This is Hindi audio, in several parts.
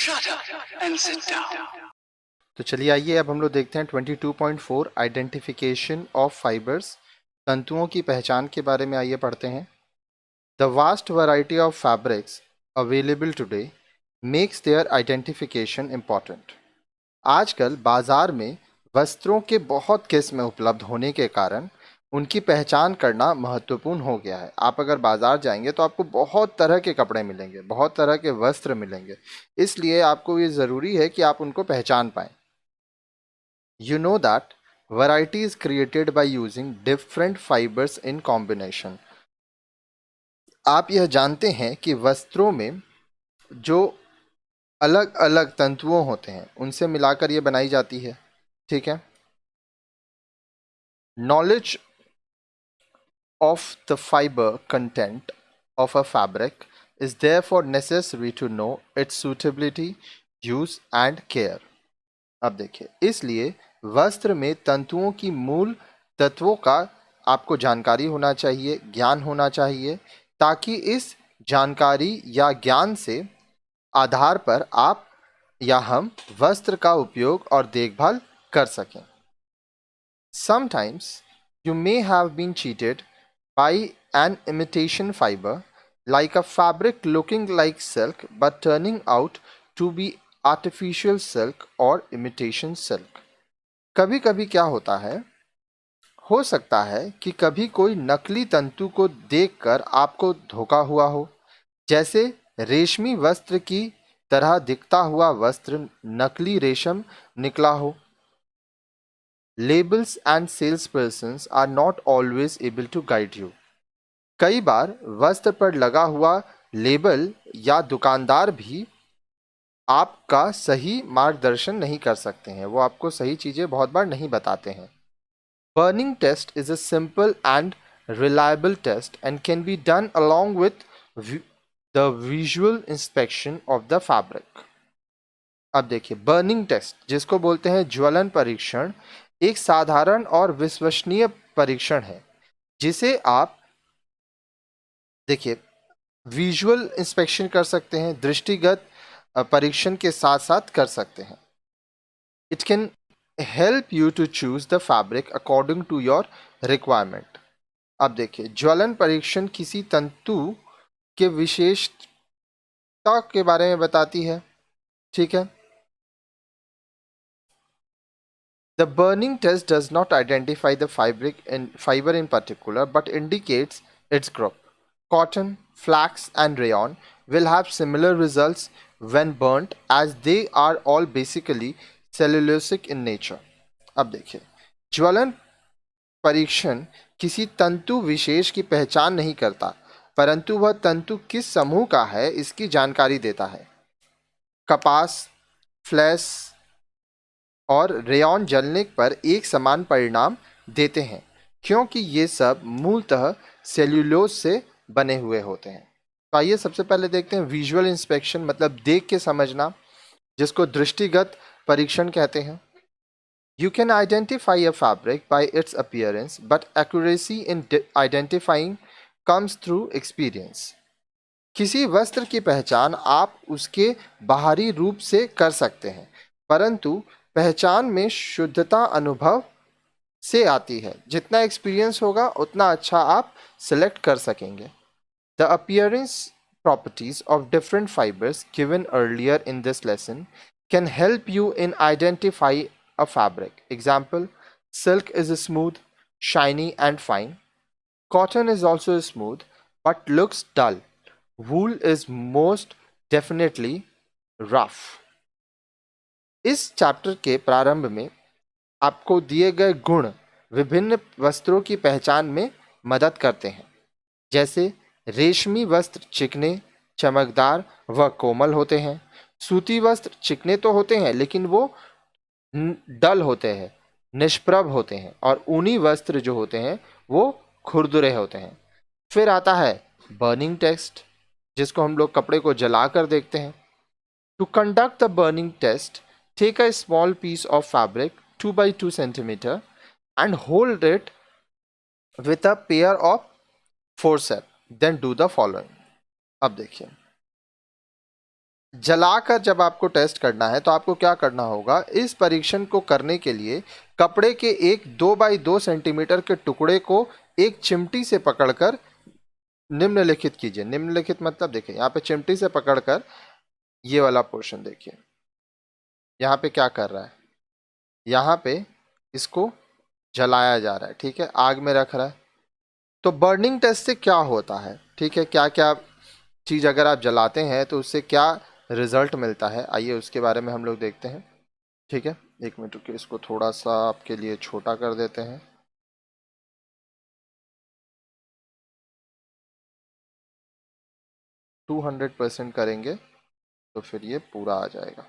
Shut up and sit down. तो चलिए आइए अब हम लोग देखते हैं 22.4 आइडेंटिफिकेशन ऑफ फाइबर्स, तंतुओं की पहचान के बारे में आइए पढ़ते हैं। The vast variety of fabrics available today makes there identification important. आजकल बाजार में वस्त्रों के बहुत किस्में उपलब्ध होने के कारण उनकी पहचान करना महत्वपूर्ण हो गया है। आप अगर बाजार जाएंगे तो आपको बहुत तरह के कपड़े मिलेंगे, बहुत तरह के वस्त्र मिलेंगे, इसलिए आपको ये ज़रूरी है कि आप उनको पहचान पाएं। You know that variety is created by using different fibers in combination. आप यह जानते हैं कि वस्त्रों में जो अलग अलग तंतुओं होते हैं उनसे मिलाकर ये बनाई जाती है। ठीक है। Knowledge of the fiber content of a fabric is therefore necessary to know its suitability, use and care. अब देखिए, इसलिए वस्त्र में तंतुओं की मूल तत्वों का आपको जानकारी होना चाहिए, ज्ञान होना चाहिए, ताकि इस जानकारी या ज्ञान से आधार पर आप या हम वस्त्र का उपयोग और देखभाल कर सकें। Sometimes you may have been cheated by an imitation fiber, like a fabric looking like silk but turning out to be artificial silk or imitation silk. कभी कभी क्या होता है, हो सकता है कि कभी कोई नकली तंतु को देखकर आपको धोखा हुआ हो, जैसे रेशमी वस्त्र की तरह दिखता हुआ वस्त्र नकली रेशम निकला हो। Labels and salespersons are not always able to guide you. कई बार वस्त्र पर लगा हुआ लेबल या दुकानदार भी आपका सही मार्गदर्शन नहीं कर सकते हैं, वो आपको सही चीजें बहुत बार नहीं बताते हैं। Burning test is a simple and reliable test and can be done along with the visual inspection of the fabric. अब देखिए, बर्निंग टेस्ट जिसको बोलते हैं ज्वलन परीक्षण, एक साधारण और विश्वसनीय परीक्षण है जिसे आप देखिए विजुअल इंस्पेक्शन कर सकते हैं, दृष्टिगत परीक्षण के साथ साथ कर सकते हैं। It can help you to choose the fabric according to your requirement. अब देखिए, ज्वलन परीक्षण किसी तंतु के विशेषता के बारे में बताती है। ठीक है। The burning test does not identify the fiber in particular, but indicates its group. Cotton, flax, and rayon will have similar results when burnt, as they are all basically cellulosic in nature. अब देखिए, ज्वलन परीक्षण किसी तंतु विशेष की पहचान नहीं करता, परंतु वह तंतु किस समूह का है इसकी जानकारी देता है। कपास, फ्लेस और रेयॉन जलने पर एक समान परिणाम देते हैं, क्योंकि ये सब मूलतः सेल्यूलोज से बने हुए होते हैं। तो आइए सबसे पहले देखते हैं विजुअल इंस्पेक्शन, मतलब देख के समझना, जिसको दृष्टिगत परीक्षण कहते हैं। You can identify a fabric bye it's appearance, but accuracy in identifying comes through experience. किसी वस्त्र की पहचान आप उसके बाहरी रूप से कर सकते हैं, परंतु पहचान में शुद्धता अनुभव से आती है। जितना एक्सपीरियंस होगा उतना अच्छा आप सिलेक्ट कर सकेंगे। The appearance properties of different fibers given earlier in this lesson can help you in identify a fabric. Example: silk is smooth, shiny and fine. Cotton is also smooth but looks dull. Wool is most definitely rough. इस चैप्टर के प्रारंभ में आपको दिए गए गुण विभिन्न वस्त्रों की पहचान में मदद करते हैं। जैसे रेशमी वस्त्र चिकने, चमकदार व कोमल होते हैं। सूती वस्त्र चिकने तो होते हैं लेकिन वो डल होते हैं, निष्प्रभ होते हैं। और ऊनी वस्त्र जो होते हैं वो खुरदुरे होते हैं। फिर आता है बर्निंग टेस्ट, जिसको हम लोग कपड़े को जलाकर देखते हैं। To conduct the burning test, take a small piece of fabric 2 by 2 centimeter and hold it with a pair of forceps. Then do the following. अब देखिए, जलाकर जब आपको टेस्ट करना है तो आपको क्या करना होगा, इस परीक्षण को करने के लिए कपड़े के एक 2 बाई 2 सेंटीमीटर के टुकड़े को एक चिमटी से पकड़कर निम्नलिखित कीजिए। निम्नलिखित मतलब देखिए यहाँ पे चिमटी से पकड़कर ये वाला पोर्शन देखिए, यहाँ पे क्या कर रहा है, यहाँ पे इसको जलाया जा रहा है, ठीक है, आग में रख रहा है। तो बर्निंग टेस्ट से क्या होता है, ठीक है, क्या क्या चीज़ अगर आप जलाते हैं तो उससे क्या रिजल्ट मिलता है, आइए उसके बारे में हम लोग देखते हैं। ठीक है, एक मिनट रुकिए, इसको थोड़ा सा आपके लिए छोटा कर देते हैं। टू 100% करेंगे तो फिर ये पूरा आ जाएगा।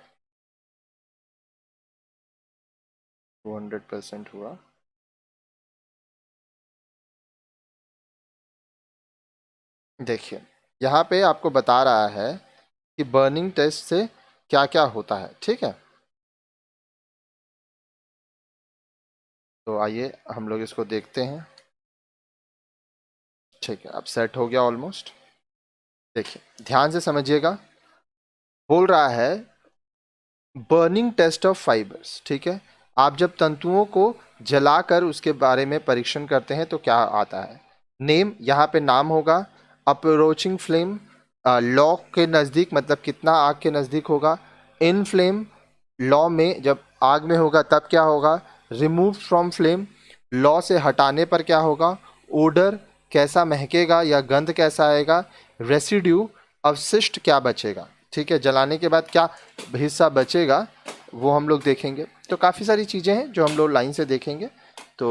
200% हुआ। देखिए यहाँ पे आपको बता रहा है कि बर्निंग टेस्ट से क्या क्या होता है, ठीक है। तो आइए हम लोग इसको देखते हैं। ठीक है, अब सेट हो गया ऑलमोस्ट। देखिए ध्यान से समझिएगा, बोल रहा है बर्निंग टेस्ट ऑफ फाइबर्स, ठीक है। आप जब तंतुओं को जलाकर उसके बारे में परीक्षण करते हैं तो क्या आता है। नेम, यहाँ पे नाम होगा। अप्रोचिंग फ्लेम, लॉ के नज़दीक मतलब कितना आग के नज़दीक होगा। इन फ्लेम, लॉ में जब आग में होगा तब क्या होगा। रिमूव फ्रॉम फ्लेम, लॉ से हटाने पर क्या होगा। ओडर, कैसा महकेगा या गंध कैसा आएगा। रेसिड्यू, अवशिष्ट क्या बचेगा, ठीक है, जलाने के बाद क्या हिस्सा बचेगा वो हम लोग देखेंगे। तो काफ़ी सारी चीज़ें हैं जो हम लोग लाइन से देखेंगे। तो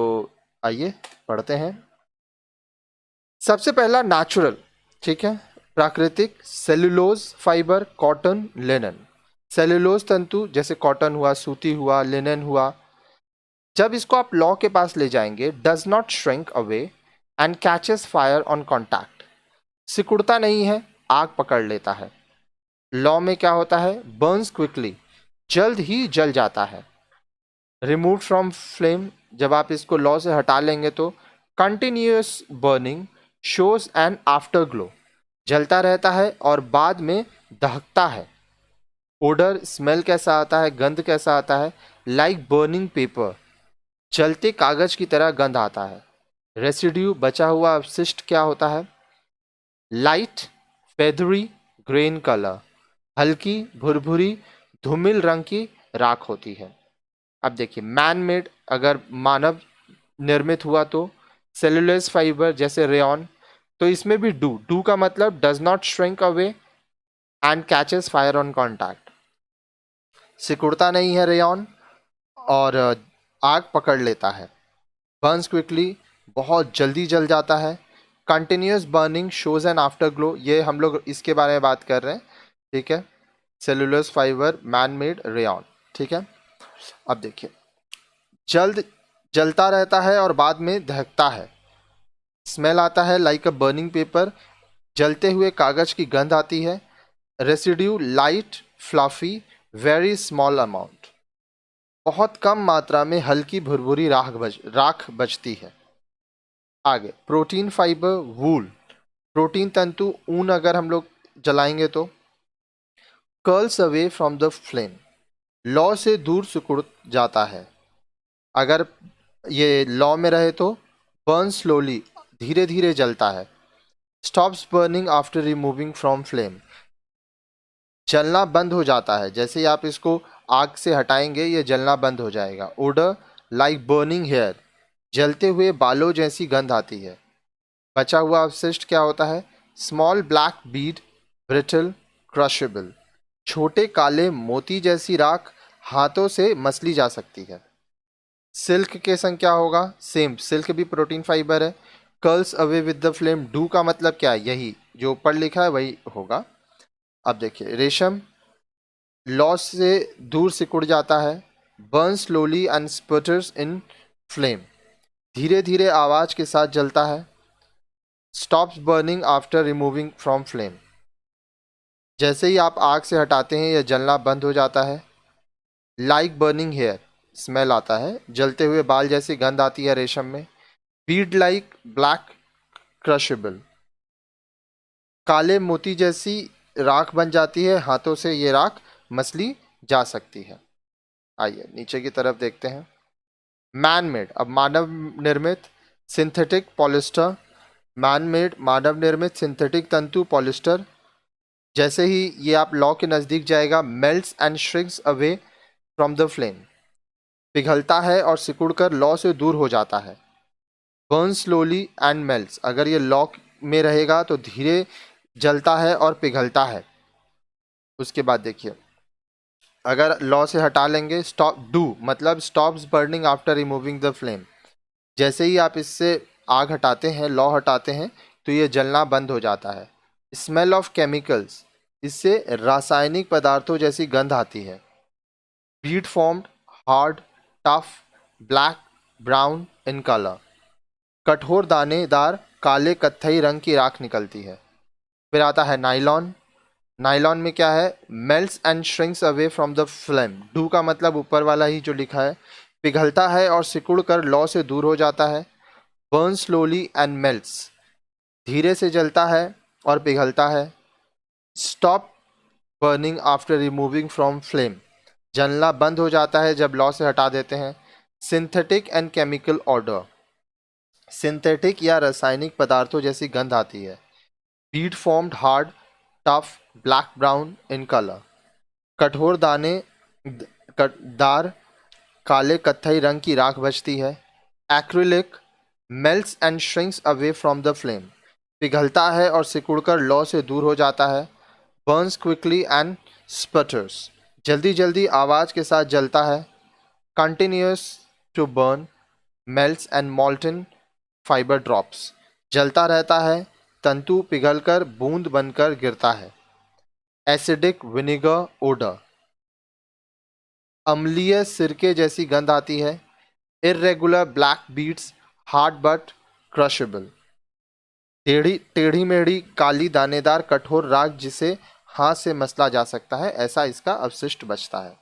आइए पढ़ते हैं। सबसे पहला नेचुरल, ठीक है, प्राकृतिक, cellulose fibre, cotton, linen. Cellulose तंतु जैसे कॉटन हुआ, सूती हुआ, लिनन हुआ, जब इसको आप लॉ के पास ले जाएंगे, does not shrink away and catches fire on contact, सिकुड़ता नहीं है, आग पकड़ लेता है। लॉ में क्या होता है, बर्न्स क्विकली, जल्द ही जल जाता है। रिमूव फ्रॉम फ्लेम, जब आप इसको लॉ से हटा लेंगे तो continuous burning shows N after glow, जलता रहता है और बाद में दहकता है। ओडर, स्मेल कैसा आता है, गंध कैसा आता है, लाइक बर्निंग पेपर, जलते कागज की तरह गंध आता है। रेसिड्यू, बचा हुआ अवशिष्ट क्या होता है। लाइट फेदरी ग्रेन कलर, हल्की भुरभुरी धूमिल रंग की राख होती है। अब देखिए मैन मेड, अगर मानव निर्मित हुआ तो सेलुलोज फाइबर जैसे रेयन, तो इसमें भी डू, डू का मतलब does not shrink away and catches fire on contact, सिकुड़ता नहीं है रेयन और आग पकड़ लेता है। बर्न्स क्विकली, बहुत जल्दी जल जाता है। Continuous burning shows N after glow, ये हम लोग इसके बारे में बात कर रहे हैं, ठीक है। Cellulose fibre, man made, rayon, ठीक है। अब देखिए जल्द जलता रहता है और बाद में दहकता है। स्मेल आता है लाइक अ बर्निंग पेपर, जलते हुए कागज की गंध आती है। Residue light fluffy very small amount, बहुत कम मात्रा में हल्की भुरभुरी राख बचती है। आगे प्रोटीन फाइबर, वूल, प्रोटीन तंतु, ऊन अगर हम लोग जलाएंगे तो curls away from the flame, लौ से दूर सिकुड़ जाता है। अगर ये लौ में रहे तो बर्न स्लोली, धीरे धीरे जलता है। Stops burning after removing from flame, जलना बंद हो जाता है, जैसे ही आप इसको आग से हटाएंगे ये जलना बंद हो जाएगा। ओडर लाइक बर्निंग हेयर, जलते हुए बालों जैसी गंध आती है। बचा हुआ अवशिष्ट क्या होता है। स्मॉल ब्लैक बीड, ब्रिटल, क्रशेबल, छोटे काले मोती जैसी राख, हाथों से मसली जा सकती है। सिल्क के संग क्या होगा, सेम, सिल्क भी प्रोटीन फाइबर है। Curls away with the flame, do का मतलब क्या है, यही जो ऊपर लिखा है वही होगा। अब देखिए रेशम, लॉस से दूर सिकुड़ जाता है। Burn slowly and sputters in flame, धीरे धीरे आवाज के साथ जलता है। Stops burning after removing from flame, जैसे ही आप आग से हटाते हैं यह जलना बंद हो जाता है। लाइक बर्निंग हेयर, स्मेल आता है, जलते हुए बाल जैसी गंध आती है रेशम में। बीड लाइक ब्लैक क्रशेबल, काले मोती जैसी राख बन जाती है, हाथों से ये राख मसली जा सकती है। आइए नीचे की तरफ देखते हैं। मैन मेड, अब मानव निर्मित सिंथेटिक पॉलिस्टर, मैन मेड मानव निर्मित सिंथेटिक तंतु पॉलिस्टर, जैसे ही ये आप लॉ के नज़दीक जाएगा, melts and shrinks away from the flame, पिघलता है और सिकुड़कर लॉ से दूर हो जाता है। बर्न स्लोली एंड मेल्ट्स, अगर ये लॉ में रहेगा तो धीरे जलता है और पिघलता है। उसके बाद देखिए, अगर लॉ से हटा लेंगे, स्टॉप डू मतलब stops burning after removing the flame, जैसे ही आप इससे आग हटाते हैं, लॉ हटाते हैं, तो ये जलना बंद हो जाता है। स्मेल ऑफ केमिकल्स, इससे रासायनिक पदार्थों जैसी गंध आती है। Bead formed hard tough black brown in colour, कठोर दानेदार काले कत्थई रंग की राख निकलती है। फिर आता है नाइलॉन। नाइलॉन में क्या है, melts and shrinks away from the flame, do का मतलब ऊपर वाला ही जो लिखा है, पिघलता है और सिकुड़ कर लौ से दूर हो जाता है। बर्न स्लोली एंड मेल्ट्स, धीरे से जलता है और पिघलता है। Stop burning after removing from flame, जलना बंद हो जाता है जब लौ से हटा देते हैं। Synthetic and chemical odour, synthetic या रासायनिक पदार्थों जैसी गंध आती है। Bead formed hard tough black brown in colour, कठोर दार काले कत्थई रंग की राख बचती है। Acrylic melts and shrinks away from the flame, पिघलता है और सिकुड़कर लौ से दूर हो जाता है। बर्न्स क्विकली एंड स्पटर्स, जल्दी जल्दी आवाज के साथ जलता है। Continues to burn melts and molten fibre drops, जलता रहता है, तंतु पिघलकर बूंद बनकर गिरता है। एसिडिक विनेगर ओडर, अम्लीय सिरके जैसी गंध आती है। Irregular black beads hard but crushable, टेढ़ी टेढ़ी मेढ़ी काली दानेदार कठोर राख जिसे हाथ से मसला जा सकता है, ऐसा इसका अवशिष्ट बचता है।